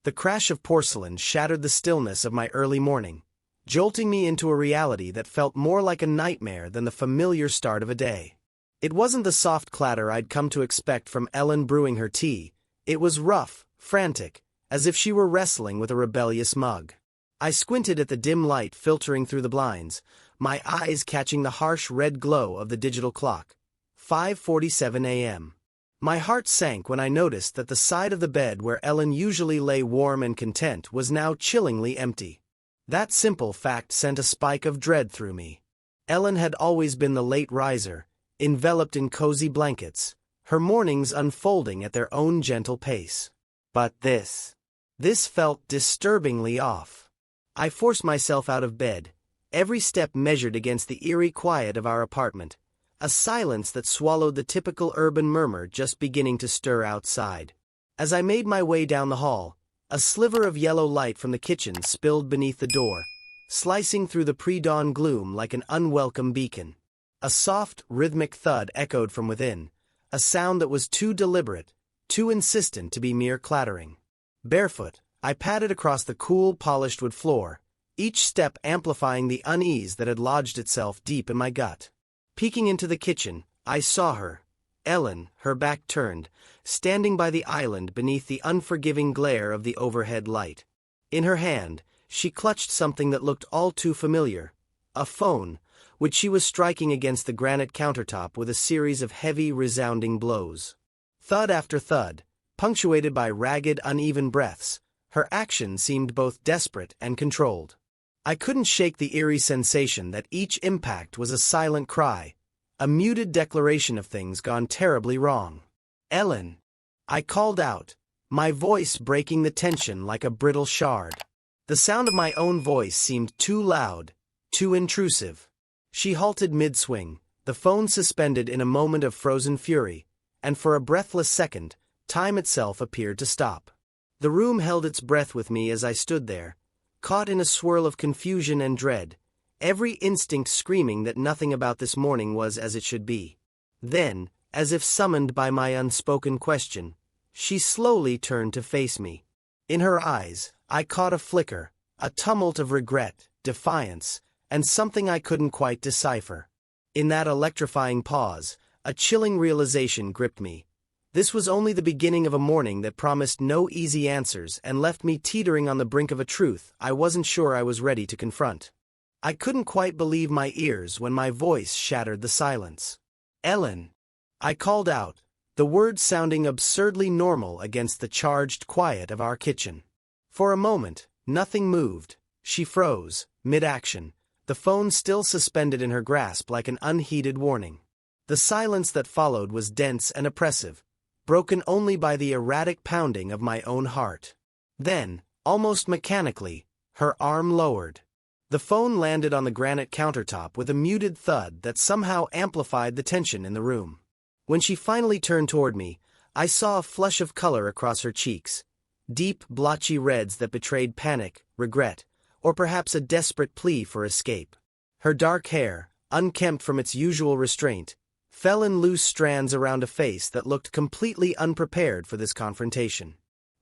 The crash of porcelain shattered the stillness of my early morning, jolting me into a reality that felt more like a nightmare than the familiar start of a day. It wasn't the soft clatter I'd come to expect from Ellen brewing her tea. It was rough, frantic, as if she were wrestling with a rebellious mug. I squinted at the dim light filtering through the blinds, my eyes catching the harsh red glow of the digital clock. 5:47 a.m. My heart sank when I noticed that the side of the bed where Ellen usually lay warm and content was now chillingly empty. That simple fact sent a spike of dread through me. Ellen had always been the late riser, enveloped in cozy blankets, her mornings unfolding at their own gentle pace. But this felt disturbingly off. I forced myself out of bed, every step measured against the eerie quiet of our apartment, a silence that swallowed the typical urban murmur just beginning to stir outside. As I made my way down the hall, a sliver of yellow light from the kitchen spilled beneath the door, slicing through the pre-dawn gloom like an unwelcome beacon. A soft, rhythmic thud echoed from within, a sound that was too deliberate, too insistent to be mere clattering. Barefoot, I padded across the cool, polished wood floor, each step amplifying the unease that had lodged itself deep in my gut. Peeking into the kitchen, I saw her, Ellen, her back turned, standing by the island beneath the unforgiving glare of the overhead light. In her hand, she clutched something that looked all too familiar, a phone, which she was striking against the granite countertop with a series of heavy, resounding blows. Thud after thud, punctuated by ragged, uneven breaths, her action seemed both desperate and controlled. I couldn't shake the eerie sensation that each impact was a silent cry, a muted declaration of things gone terribly wrong. "Ellen!" I called out, my voice breaking the tension like a brittle shard. The sound of my own voice seemed too loud, too intrusive. She halted mid-swing, the phone suspended in a moment of frozen fury, and for a breathless second, time itself appeared to stop. The room held its breath with me as I stood there, caught in a swirl of confusion and dread, every instinct screaming that nothing about this morning was as it should be. Then, as if summoned by my unspoken question, she slowly turned to face me. In her eyes, I caught a flicker, a tumult of regret, defiance, and something I couldn't quite decipher. In that electrifying pause, a chilling realization gripped me. This was only the beginning of a morning that promised no easy answers and left me teetering on the brink of a truth I wasn't sure I was ready to confront. I couldn't quite believe my ears when my voice shattered the silence. "Ellen!" I called out, the words sounding absurdly normal against the charged quiet of our kitchen. For a moment, nothing moved. She froze, mid-action, the phone still suspended in her grasp like an unheeded warning. The silence that followed was dense and oppressive, broken only by the erratic pounding of my own heart. Then, almost mechanically, her arm lowered. The phone landed on the granite countertop with a muted thud that somehow amplified the tension in the room. When she finally turned toward me, I saw a flush of color across her cheeks, deep, blotchy reds that betrayed panic, regret, or perhaps a desperate plea for escape. Her dark hair, unkempt from its usual restraint, fell in loose strands around a face that looked completely unprepared for this confrontation.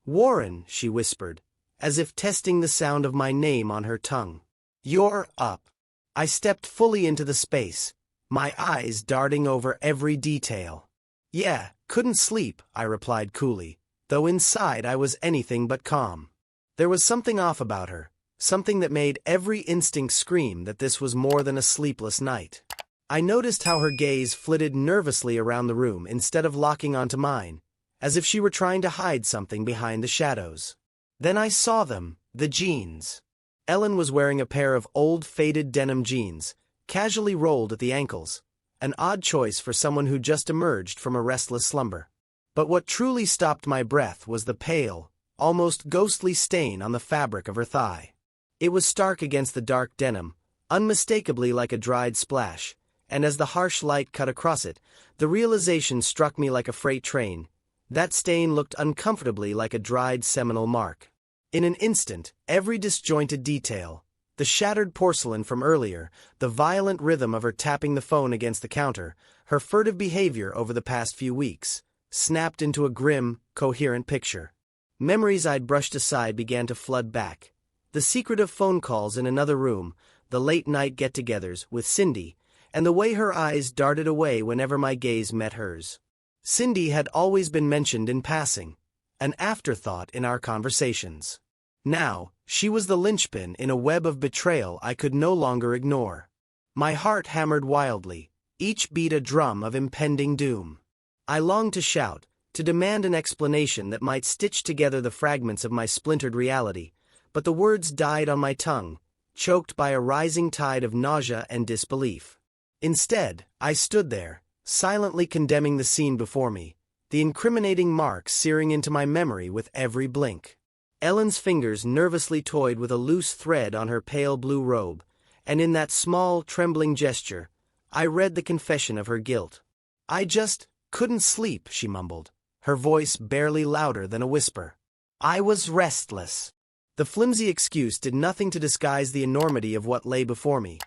"Warren," she whispered, as if testing the sound of my name on her tongue. "You're up." I stepped fully into the space, my eyes darting over every detail. "Yeah, couldn't sleep," I replied coolly, though inside I was anything but calm. There was something off about her, something that made every instinct scream that this was more than a sleepless night. I noticed how her gaze flitted nervously around the room instead of locking onto mine, as if she were trying to hide something behind the shadows. Then I saw them, the jeans. Ellen was wearing a pair of old faded denim jeans, casually rolled at the ankles, an odd choice for someone who just emerged from a restless slumber. But what truly stopped my breath was the pale, almost ghostly stain on the fabric of her thigh. It was stark against the dark denim, unmistakably like a dried splash, and as the harsh light cut across it, the realization struck me like a freight train. That stain looked uncomfortably like a dried seminal mark. In an instant, every disjointed detail, the shattered porcelain from earlier, the violent rhythm of her tapping the phone against the counter, her furtive behavior over the past few weeks, snapped into a grim, coherent picture. Memories I'd brushed aside began to flood back. The secretive phone calls in another room, the late-night get-togethers with Cindy, and the way her eyes darted away whenever my gaze met hers. Cindy had always been mentioned in passing, an afterthought in our conversations. Now, she was the linchpin in a web of betrayal I could no longer ignore. My heart hammered wildly, each beat a drum of impending doom. I longed to shout, to demand an explanation that might stitch together the fragments of my splintered reality, but the words died on my tongue, choked by a rising tide of nausea and disbelief. Instead, I stood there, silently condemning the scene before me, the incriminating marks searing into my memory with every blink. Ellen's fingers nervously toyed with a loose thread on her pale blue robe, and in that small, trembling gesture, I read the confession of her guilt. "I just couldn't sleep," she mumbled, her voice barely louder than a whisper. "I was restless." The flimsy excuse did nothing to disguise the enormity of what lay before me.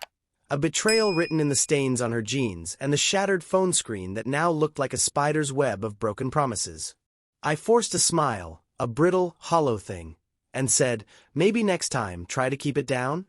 A betrayal written in the stains on her jeans and the shattered phone screen that now looked like a spider's web of broken promises. I forced a smile, a brittle, hollow thing, and said, "Maybe next time try to keep it down?"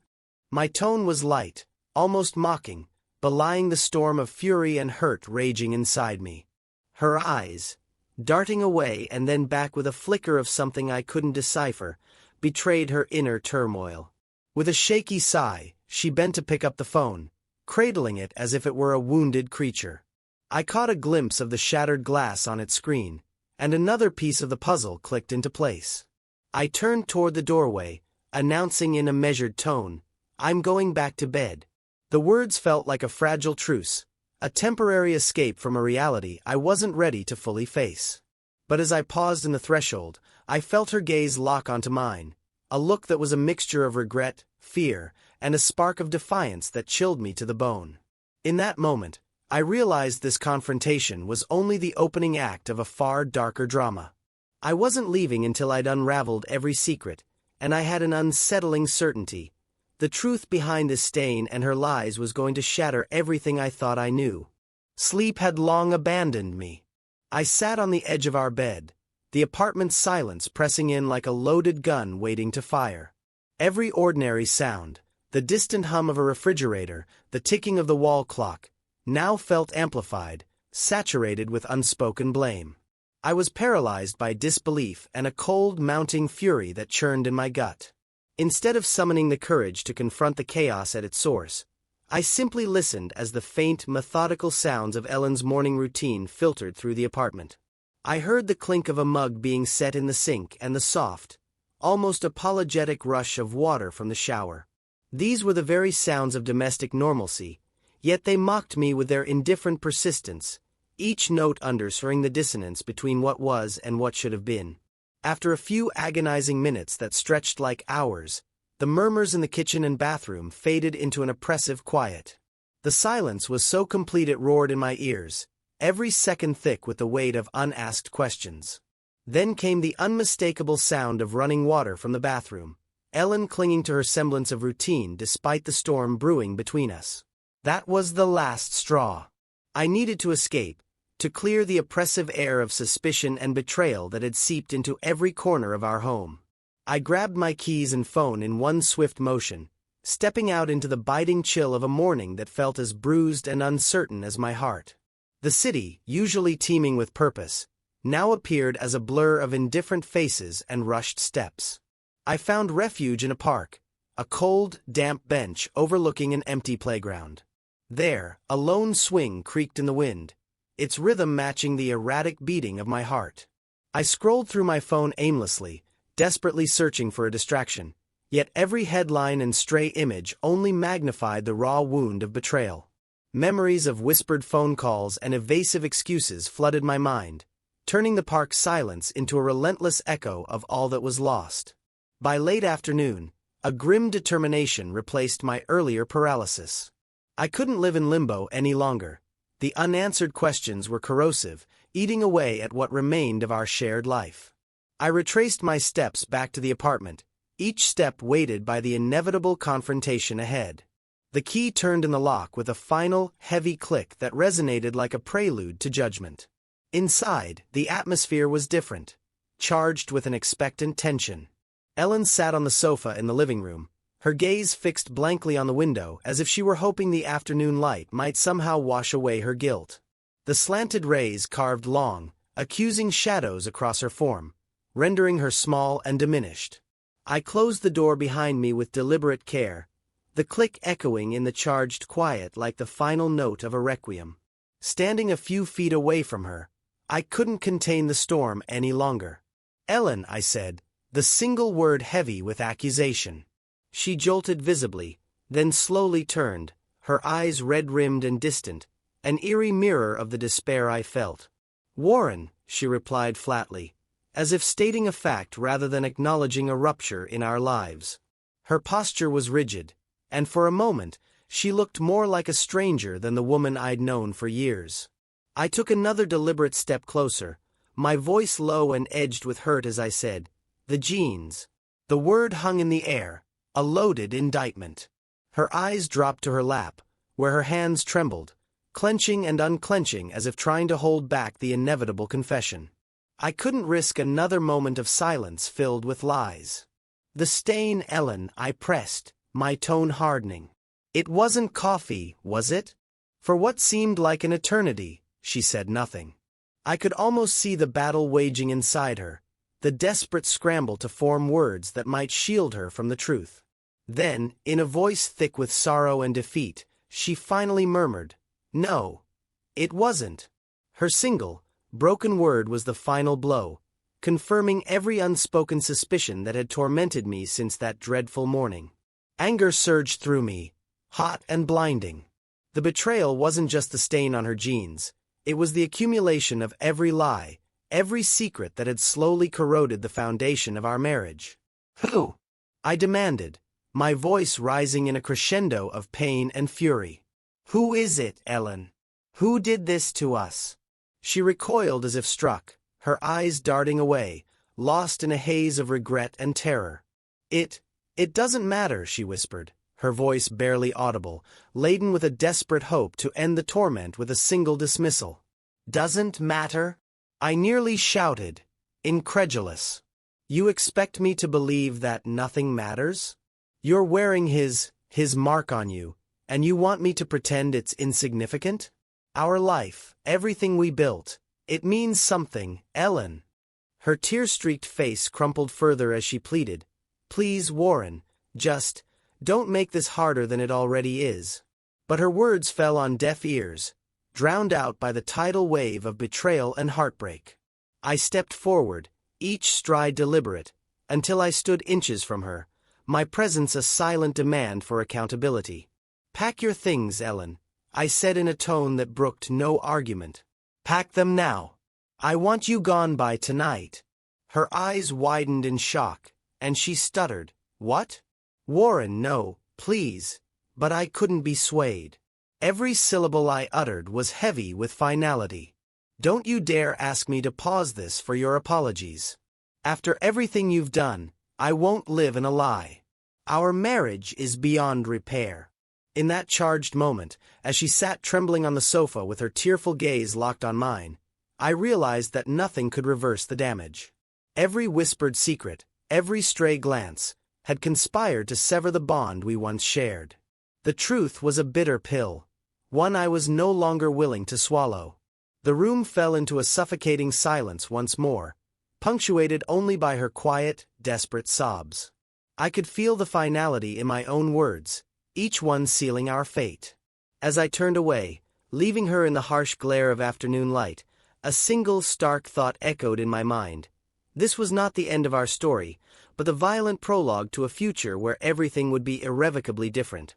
My tone was light, almost mocking, belying the storm of fury and hurt raging inside me. Her eyes, darting away and then back with a flicker of something I couldn't decipher, betrayed her inner turmoil. With a shaky sigh, she bent to pick up the phone, cradling it as if it were a wounded creature. I caught a glimpse of the shattered glass on its screen, and another piece of the puzzle clicked into place. I turned toward the doorway, announcing in a measured tone, "I'm going back to bed." The words felt like a fragile truce, a temporary escape from a reality I wasn't ready to fully face. But as I paused in the threshold, I felt her gaze lock onto mine, a look that was a mixture of regret, fear, and a spark of defiance that chilled me to the bone. In that moment, I realized this confrontation was only the opening act of a far darker drama. I wasn't leaving until I'd unraveled every secret, and I had an unsettling certainty. The truth behind this stain and her lies was going to shatter everything I thought I knew. Sleep had long abandoned me. I sat on the edge of our bed, the apartment's silence pressing in like a loaded gun waiting to fire. Every ordinary sound, the distant hum of a refrigerator, the ticking of the wall clock, now felt amplified, saturated with unspoken blame. I was paralyzed by disbelief and a cold mounting fury that churned in my gut. Instead of summoning the courage to confront the chaos at its source, I simply listened as the faint, methodical sounds of Ellen's morning routine filtered through the apartment. I heard the clink of a mug being set in the sink and the soft, almost apologetic rush of water from the shower. These were the very sounds of domestic normalcy, yet they mocked me with their indifferent persistence, each note underscoring the dissonance between what was and what should have been. After a few agonizing minutes that stretched like hours, the murmurs in the kitchen and bathroom faded into an oppressive quiet. The silence was so complete it roared in my ears, every second thick with the weight of unasked questions. Then came the unmistakable sound of running water from the bathroom, Ellen clinging to her semblance of routine despite the storm brewing between us. That was the last straw. I needed to escape, to clear the oppressive air of suspicion and betrayal that had seeped into every corner of our home. I grabbed my keys and phone in one swift motion, stepping out into the biting chill of a morning that felt as bruised and uncertain as my heart. The city, usually teeming with purpose, now appeared as a blur of indifferent faces and rushed steps. I found refuge in a park, a cold, damp bench overlooking an empty playground. There, a lone swing creaked in the wind, its rhythm matching the erratic beating of my heart. I scrolled through my phone aimlessly, desperately searching for a distraction, yet every headline and stray image only magnified the raw wound of betrayal. Memories of whispered phone calls and evasive excuses flooded my mind, turning the park's silence into a relentless echo of all that was lost. By late afternoon, a grim determination replaced my earlier paralysis. I couldn't live in limbo any longer. The unanswered questions were corrosive, eating away at what remained of our shared life. I retraced my steps back to the apartment, each step weighted by the inevitable confrontation ahead. The key turned in the lock with a final, heavy click that resonated like a prelude to judgment. Inside, the atmosphere was different. charged with an expectant tension. Ellen sat on the sofa in the living room, her gaze fixed blankly on the window as if she were hoping the afternoon light might somehow wash away her guilt. The slanted rays carved long, accusing shadows across her form, rendering her small and diminished. I closed the door behind me with deliberate care, the click echoing in the charged quiet like the final note of a requiem. Standing a few feet away from her, I couldn't contain the storm any longer. "Ellen," I said, the single word heavy with accusation. She jolted visibly, then slowly turned, her eyes red-rimmed and distant, an eerie mirror of the despair I felt. "Warren," she replied flatly, as if stating a fact rather than acknowledging a rupture in our lives. Her posture was rigid, and for a moment, she looked more like a stranger than the woman I'd known for years. I took another deliberate step closer, my voice low and edged with hurt as I said, "The jeans." The word hung in the air, a loaded indictment. Her eyes dropped to her lap, where her hands trembled, clenching and unclenching as if trying to hold back the inevitable confession. I couldn't risk another moment of silence filled with lies. "The stain, Ellen," I pressed, my tone hardening. "It wasn't coffee, was it?" For what seemed like an eternity, she said nothing. I could almost see the battle waging inside her, the desperate scramble to form words that might shield her from the truth. Then, in a voice thick with sorrow and defeat, she finally murmured, "No, it wasn't." Her single, broken word was the final blow, confirming every unspoken suspicion that had tormented me since that dreadful morning. Anger surged through me, hot and blinding. The betrayal wasn't just the stain on her jeans, it was the accumulation of every lie, every secret that had slowly corroded the foundation of our marriage. "Who?" I demanded, my voice rising in a crescendo of pain and fury. "Who is it, Ellen? Who did this to us?" She recoiled as if struck, her eyes darting away, lost in a haze of regret and terror. It doesn't matter," she whispered, her voice barely audible, laden with a desperate hope to end the torment with a single dismissal. "Doesn't matter?" I nearly shouted, incredulous. "You expect me to believe that nothing matters? You're wearing his mark on you, and you want me to pretend it's insignificant? Our life, everything we built, it means something, Ellen." Her tear-streaked face crumpled further as she pleaded, "Please, Warren, just, don't make this harder than it already is." But her words fell on deaf ears, drowned out by the tidal wave of betrayal and heartbreak. I stepped forward, each stride deliberate, until I stood inches from her, my presence a silent demand for accountability. "Pack your things, Ellen," I said in a tone that brooked no argument. "Pack them now. I want you gone by tonight." Her eyes widened in shock, and she stuttered, "What?" "Warren, no, please." But I couldn't be swayed. Every syllable I uttered was heavy with finality. "Don't you dare ask me to pause this for your apologies. After everything you've done, I won't live in a lie. Our marriage is beyond repair." In that charged moment, as she sat trembling on the sofa with her tearful gaze locked on mine, I realized that nothing could reverse the damage. Every whispered secret, every stray glance, had conspired to sever the bond we once shared. The truth was a bitter pill, one I was no longer willing to swallow. The room fell into a suffocating silence once more, punctuated only by her quiet, desperate sobs. I could feel the finality in my own words, each one sealing our fate. As I turned away, leaving her in the harsh glare of afternoon light, a single stark thought echoed in my mind. This was not the end of our story, but the violent prologue to a future where everything would be irrevocably different.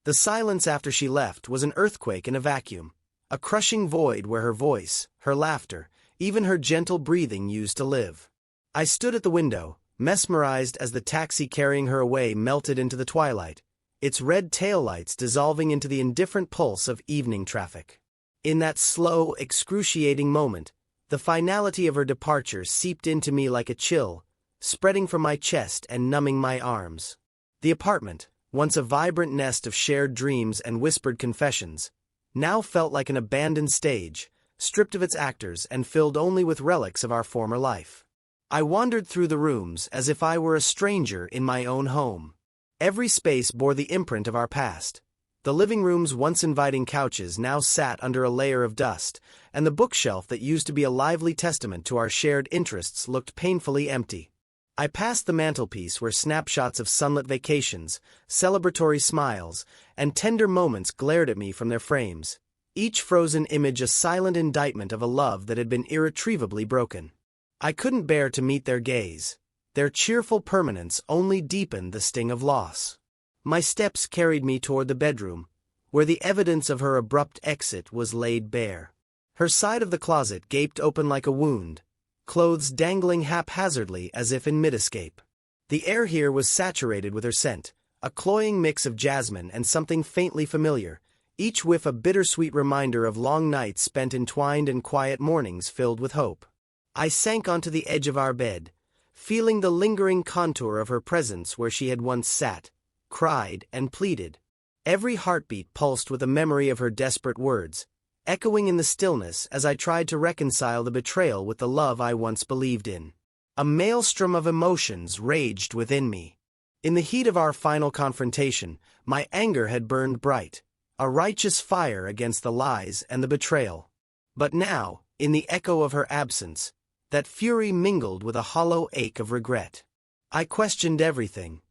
The silence after she left was an earthquake in a vacuum, a crushing void where her voice, her laughter, even her gentle breathing used to live. I stood at the window, mesmerized as the taxi carrying her away melted into the twilight, its red taillights dissolving into the indifferent pulse of evening traffic. In that slow, excruciating moment, the finality of her departure seeped into me like a chill, spreading from my chest and numbing my arms. The apartment, once a vibrant nest of shared dreams and whispered confessions, now felt like an abandoned stage, stripped of its actors and filled only with relics of our former life. I wandered through the rooms as if I were a stranger in my own home. Every space bore the imprint of our past. The living room's once inviting couches now sat under a layer of dust, and the bookshelf that used to be a lively testament to our shared interests looked painfully empty. I passed the mantelpiece where snapshots of sunlit vacations, celebratory smiles, and tender moments glared at me from their frames, each frozen image a silent indictment of a love that had been irretrievably broken. I couldn't bear to meet their gaze. Their cheerful permanence only deepened the sting of loss. My steps carried me toward the bedroom, where the evidence of her abrupt exit was laid bare. Her side of the closet gaped open like a wound, clothes dangling haphazardly as if in mid-escape. The air here was saturated with her scent, a cloying mix of jasmine and something faintly familiar, each whiff a bittersweet reminder of long nights spent entwined and quiet mornings filled with hope. I sank onto the edge of our bed, feeling the lingering contour of her presence where she had once sat, cried, and pleaded. Every heartbeat pulsed with a memory of her desperate words, echoing in the stillness as I tried to reconcile the betrayal with the love I once believed in. A maelstrom of emotions raged within me. In the heat of our final confrontation, my anger had burned bright, a righteous fire against the lies and the betrayal. But now, in the echo of her absence, that fury mingled with a hollow ache of regret. I questioned everything.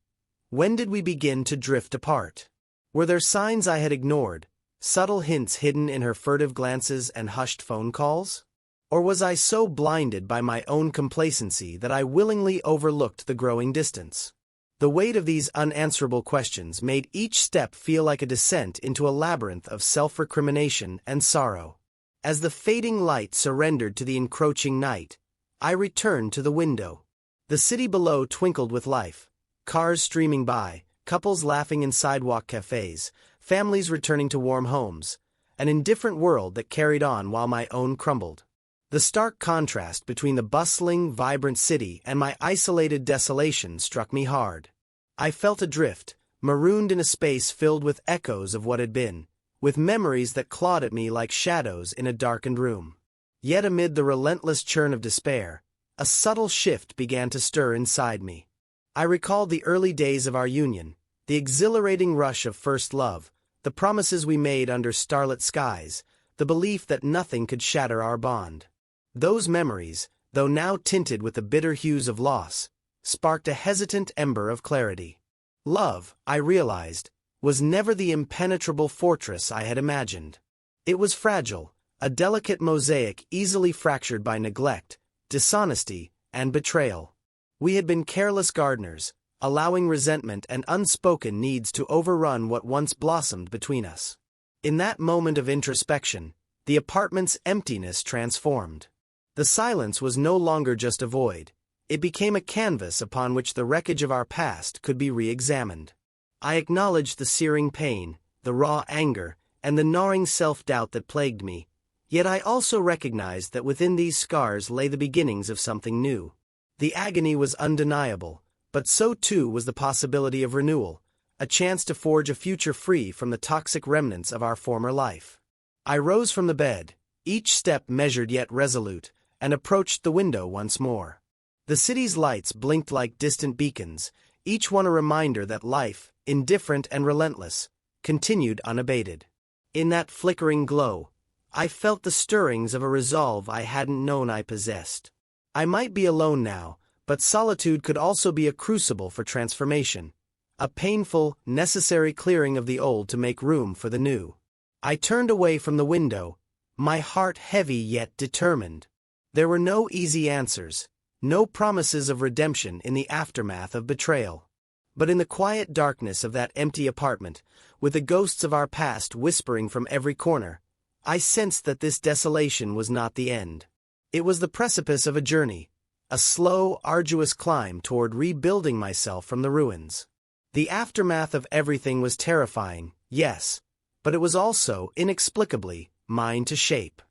When did we begin to drift apart? Were there signs I had ignored, subtle hints hidden in her furtive glances and hushed phone calls? Or was I so blinded by my own complacency that I willingly overlooked the growing distance? The weight of these unanswerable questions made each step feel like a descent into a labyrinth of self-recrimination and sorrow. As the fading light surrendered to the encroaching night, I returned to the window. The city below twinkled with life, cars streaming by, couples laughing in sidewalk cafes, families returning to warm homes, an indifferent world that carried on while my own crumbled. The stark contrast between the bustling, vibrant city and my isolated desolation struck me hard. I felt adrift, marooned in a space filled with echoes of what had been, with memories that clawed at me like shadows in a darkened room. Yet amid the relentless churn of despair, a subtle shift began to stir inside me. I recalled the early days of our union, the exhilarating rush of first love, the promises we made under starlit skies, the belief that nothing could shatter our bond. Those memories, though now tinted with the bitter hues of loss, sparked a hesitant ember of clarity. Love, I realized, was never the impenetrable fortress I had imagined. It was fragile, a delicate mosaic easily fractured by neglect, dishonesty, and betrayal. We had been careless gardeners, allowing resentment and unspoken needs to overrun what once blossomed between us. In that moment of introspection, the apartment's emptiness transformed. The silence was no longer just a void. It became a canvas upon which the wreckage of our past could be re-examined. I acknowledged the searing pain, the raw anger, and the gnawing self-doubt that plagued me, yet I also recognized that within these scars lay the beginnings of something new. The agony was undeniable, but so too was the possibility of renewal, a chance to forge a future free from the toxic remnants of our former life. I rose from the bed, each step measured yet resolute, and approached the window once more. The city's lights blinked like distant beacons, each one a reminder that life, indifferent and relentless, continued unabated. In that flickering glow, I felt the stirrings of a resolve I hadn't known I possessed. I might be alone now, but solitude could also be a crucible for transformation, a painful, necessary clearing of the old to make room for the new. I turned away from the window, my heart heavy yet determined. There were no easy answers, no promises of redemption in the aftermath of betrayal. But in the quiet darkness of that empty apartment, with the ghosts of our past whispering from every corner, I sensed that this desolation was not the end. It was the precipice of a journey, a slow, arduous climb toward rebuilding myself from the ruins. The aftermath of everything was terrifying, yes, but it was also, inexplicably, mine to shape.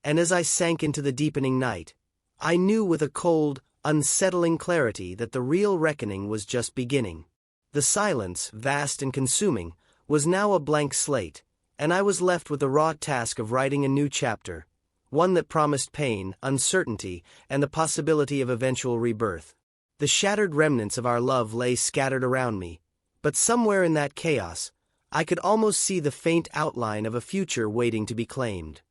And as I sank into the deepening night, I knew with a cold, unsettling clarity that the real reckoning was just beginning. The silence, vast and consuming, was now a blank slate, and I was left with the raw task of writing a new chapter, one that promised pain, uncertainty, and the possibility of eventual rebirth. The shattered remnants of our love lay scattered around me, but somewhere in that chaos, I could almost see the faint outline of a future waiting to be claimed.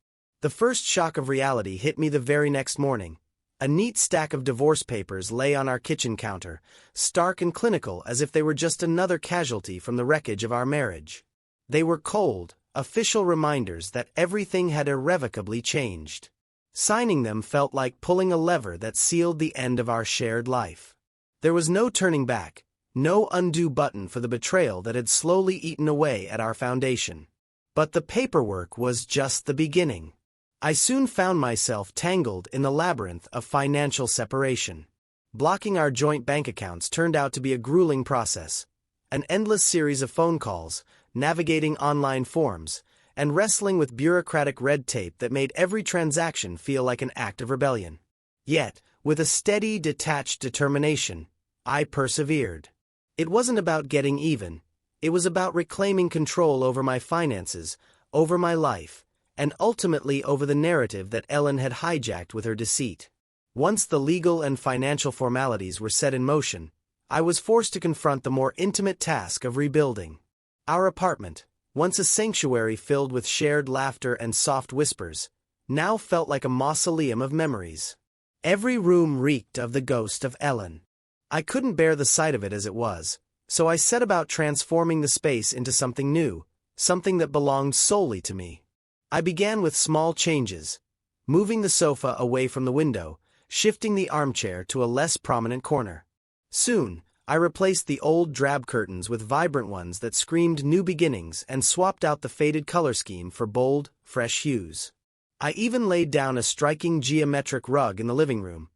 The first shock of reality hit me the very next morning. A neat stack of divorce papers lay on our kitchen counter, stark and clinical as if they were just another casualty from the wreckage of our marriage. They were cold, official reminders that everything had irrevocably changed. Signing them felt like pulling a lever that sealed the end of our shared life. There was no turning back, no undo button for the betrayal that had slowly eaten away at our foundation. But the paperwork was just the beginning. I soon found myself tangled in the labyrinth of financial separation. Blocking our joint bank accounts turned out to be a grueling process. An endless series of phone calls, navigating online forms, and wrestling with bureaucratic red tape that made every transaction feel like an act of rebellion. Yet, with a steady, detached determination, I persevered. It wasn't about getting even. It was about reclaiming control over my finances, over my life, and ultimately over the narrative that Ellen had hijacked with her deceit. Once the legal and financial formalities were set in motion, I was forced to confront the more intimate task of rebuilding. Our apartment, once a sanctuary filled with shared laughter and soft whispers, now felt like a mausoleum of memories. Every room reeked of the ghost of Ellen. I couldn't bear the sight of it as it was, so I set about transforming the space into something new, something that belonged solely to me. I began with small changes, moving the sofa away from the window, shifting the armchair to a less prominent corner. Soon, I replaced the old drab curtains with vibrant ones that screamed new beginnings and swapped out the faded color scheme for bold, fresh hues. I even laid down a striking geometric rug in the living room,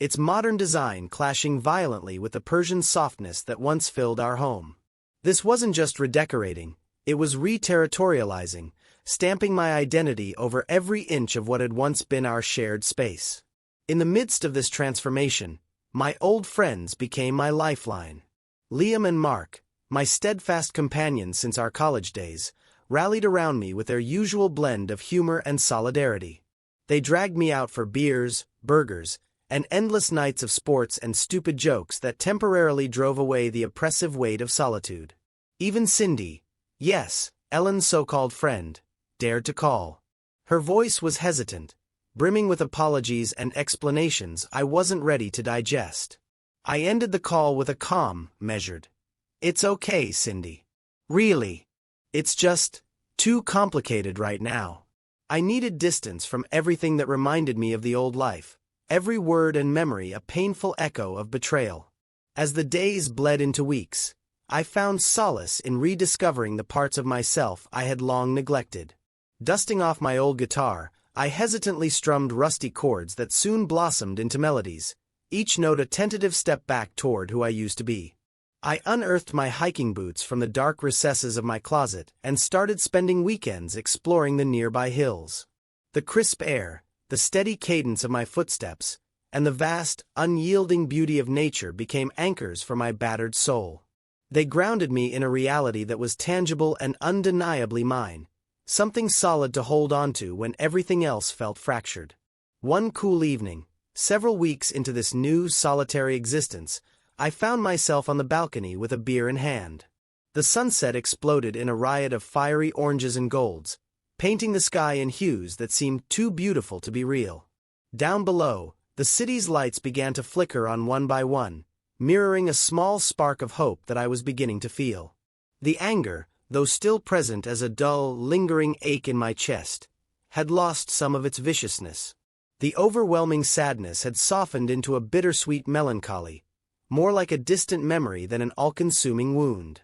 its modern design clashing violently with the Persian softness that once filled our home. This wasn't just redecorating, it was re-territorializing, stamping my identity over every inch of what had once been our shared space. In the midst of this transformation, my old friends became my lifeline. Liam and Mark, my steadfast companions since our college days, rallied around me with their usual blend of humor and solidarity. They dragged me out for beers, burgers, and endless nights of sports and stupid jokes that temporarily drove away the oppressive weight of solitude. Even Cindy, yes, Ellen's so-called friend, dared to call. Her voice was hesitant, brimming with apologies and explanations I wasn't ready to digest. I ended the call with a calm, measured, "It's okay, Cindy. Really. It's just too complicated right now." I needed distance from everything that reminded me of the old life, every word and memory a painful echo of betrayal. As the days bled into weeks, I found solace in rediscovering the parts of myself I had long neglected. Dusting off my old guitar, I hesitantly strummed rusty chords that soon blossomed into melodies, each note a tentative step back toward who I used to be. I unearthed my hiking boots from the dark recesses of my closet and started spending weekends exploring the nearby hills. The crisp air, the steady cadence of my footsteps, and the vast, unyielding beauty of nature became anchors for my battered soul. They grounded me in a reality that was tangible and undeniably mine, something solid to hold on to when everything else felt fractured. One cool evening, several weeks into this new solitary existence, I found myself on the balcony with a beer in hand. The sunset exploded in a riot of fiery oranges and golds, painting the sky in hues that seemed too beautiful to be real. Down below, the city's lights began to flicker on one by one, mirroring a small spark of hope that I was beginning to feel. The anger, though still present as a dull, lingering ache in my chest, had lost some of its viciousness. The overwhelming sadness had softened into a bittersweet melancholy, more like a distant memory than an all-consuming wound.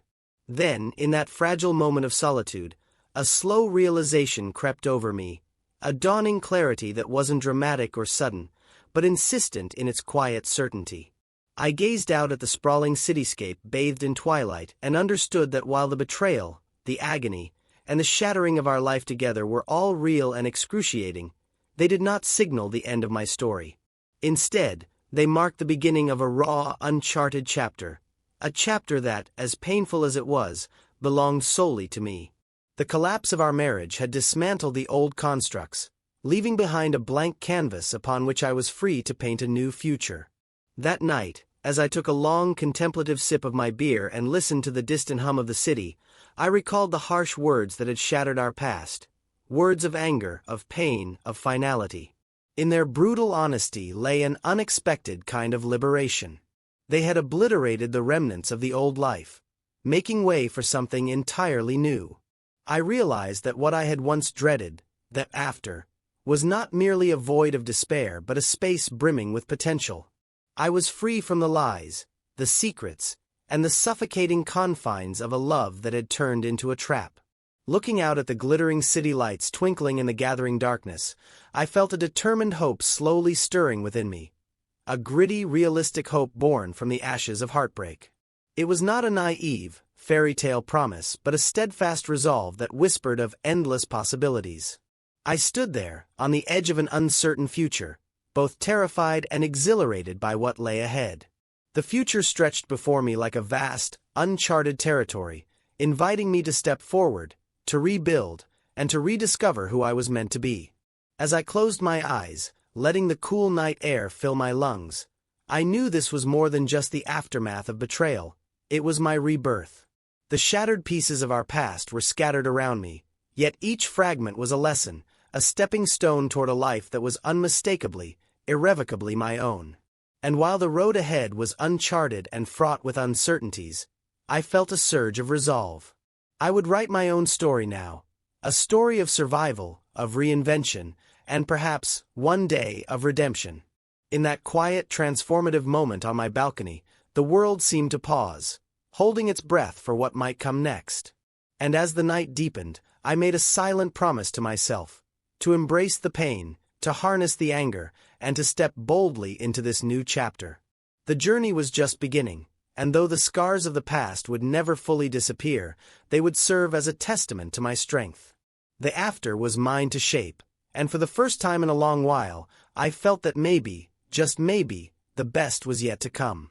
Then, in that fragile moment of solitude, a slow realization crept over me, a dawning clarity that wasn't dramatic or sudden, but insistent in its quiet certainty. I gazed out at the sprawling cityscape bathed in twilight and understood that while the betrayal, the agony, and the shattering of our life together were all real and excruciating, they did not signal the end of my story. Instead, they marked the beginning of a raw, uncharted chapter, a chapter that, as painful as it was, belonged solely to me. The collapse of our marriage had dismantled the old constructs, leaving behind a blank canvas upon which I was free to paint a new future. That night, as I took a long contemplative sip of my beer and listened to the distant hum of the city, I recalled the harsh words that had shattered our past. Words of anger, of pain, of finality. In their brutal honesty lay an unexpected kind of liberation. They had obliterated the remnants of the old life, making way for something entirely new. I realized that what I had once dreaded, that after, was not merely a void of despair but a space brimming with potential. I was free from the lies, the secrets, and the suffocating confines of a love that had turned into a trap. Looking out at the glittering city lights twinkling in the gathering darkness, I felt a determined hope slowly stirring within me. A gritty, realistic hope born from the ashes of heartbreak. It was not a naive, fairy tale promise but a steadfast resolve that whispered of endless possibilities. I stood there, on the edge of an uncertain future, both terrified and exhilarated by what lay ahead. The future stretched before me like a vast, uncharted territory, inviting me to step forward, to rebuild, and to rediscover who I was meant to be. As I closed my eyes, letting the cool night air fill my lungs, I knew this was more than just the aftermath of betrayal. It was my rebirth. The shattered pieces of our past were scattered around me, yet each fragment was a lesson, a stepping stone toward a life that was unmistakably, irrevocably my own. And while the road ahead was uncharted and fraught with uncertainties, I felt a surge of resolve. I would write my own story now, a story of survival, of reinvention, and perhaps, one day, of redemption. In that quiet, transformative moment on my balcony, the world seemed to pause, holding its breath for what might come next. And as the night deepened, I made a silent promise to myself, to embrace the pain, to harness the anger, and to step boldly into this new chapter. The journey was just beginning, and though the scars of the past would never fully disappear, they would serve as a testament to my strength. The after was mine to shape, and for the first time in a long while, I felt that maybe, just maybe, the best was yet to come.